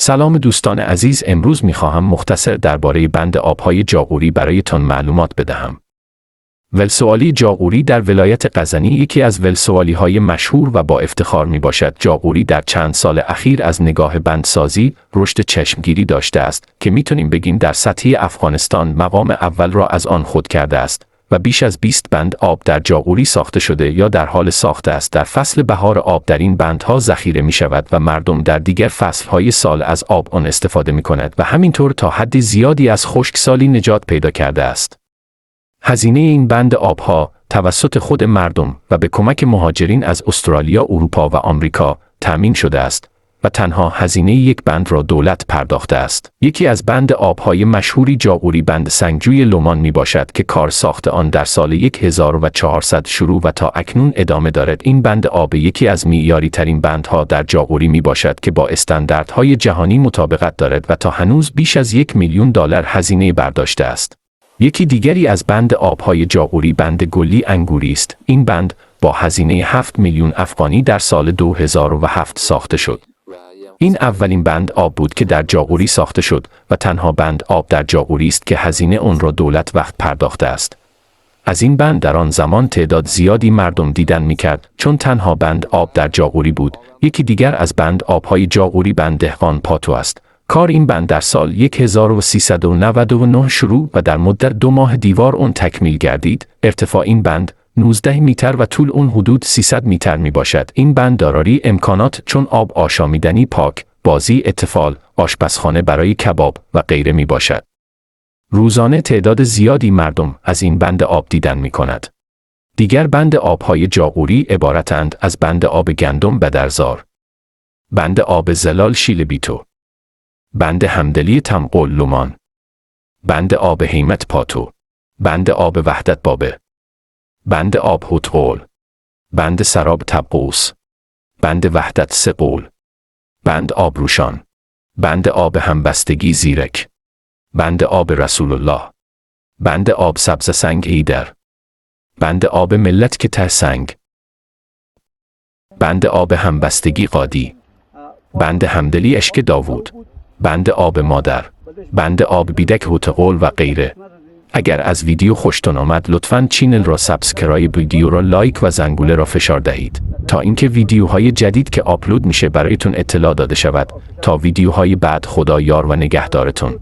سلام دوستان عزیز، امروز میخواهم مختصر درباره بند آبهای جاغوری برایتان معلومات بدهم. ولسوالی جاغوری در ولایت غزنی یکی از ولسوالی‌های مشهور و با افتخار میباشد. جاغوری در چند سال اخیر از نگاه بندسازی رشد چشمگیری داشته است که میتونیم بگیم در سطح افغانستان مقام اول را از آن خود کرده است و بیش از 20 بند آب در جاغوری ساخته شده یا در حال ساخته است. در فصل بهار آب در این بندها ذخیره می شود و مردم در دیگر فصلهای سال از آب آن استفاده می کند و همینطور تا حد زیادی از خشکسالی نجات پیدا کرده است. هزینه این بند آبها توسط خود مردم و به کمک مهاجرین از استرالیا، اروپا و آمریکا تأمین شده است و تنها هزینه یک بند را دولت پرداخته است. یکی از بند آبهای مشهوری جاغوری بند سنگجوی لمان می باشد که کار ساخت آن در سال 1400 شروع و تا اکنون ادامه دارد. این بند آب یکی از معیاری ترین بندها در جاغوری می باشد که با استانداردهای جهانی مطابقت دارد و تا هنوز بیش از $1,000,000 هزینه برداشته است. یکی دیگری از بند آبهای جاغوری بند گلی انگوری است. این بند با هزینه 7 میلیون افغانی در سال 2007 ساخته شد. این اولین بند آب بود که در جاغوری ساخته شد و تنها بند آب در جاغوری است که هزینه آن را دولت وقت پرداخته است. از این بند در آن زمان تعداد زیادی مردم دیدن می‌کرد چون تنها بند آب در جاغوری بود. یکی دیگر از بند آبهای جاغوری بند دهقان پاتو است. کار این بند در سال 1399 شروع و در مدت 2 ماه دیوار آن تکمیل گردید. ارتفاع این بند 19 متر و طول اون حدود 300 متر می باشد. این بند دارای امکانات چون آب آشامیدنی، پاک، بازی، احتفال، آشپزخانه برای کباب و غیره می باشد. روزانه تعداد زیادی مردم از این بند آب دیدن می کند. دیگر بند آبهای جاغوری عبارتند از بند آب گندم بدرزار، بند آب زلال شیل بیتو، بند همدلی تمقل لمان، بند آب حیمت پاتو، بند آب وحدت بابه، بند آب هوتقول، بند سراب تبقوس، بند وحدت سقول، بند آب روشان، بند آب همبستگی زیرک، بند آب رسول الله، بند آب سبز سنگ ایدر، بند آب ملت که ته سنگ، بند آب همبستگی قادی، بند همدلی اشک داوود، بند آب مادر، بند آب بیدک هوتقول و غیره. اگر از ویدیو خوشتون آمد لطفاً چینل را سابسکرایب، ویدیو را لایک و زنگوله را فشار دهید تا اینکه ویدیوهای جدید که آپلود میشه برایتون اطلاع داده شود. تا ویدیوهای بعد، خدا یار و نگهدارتون.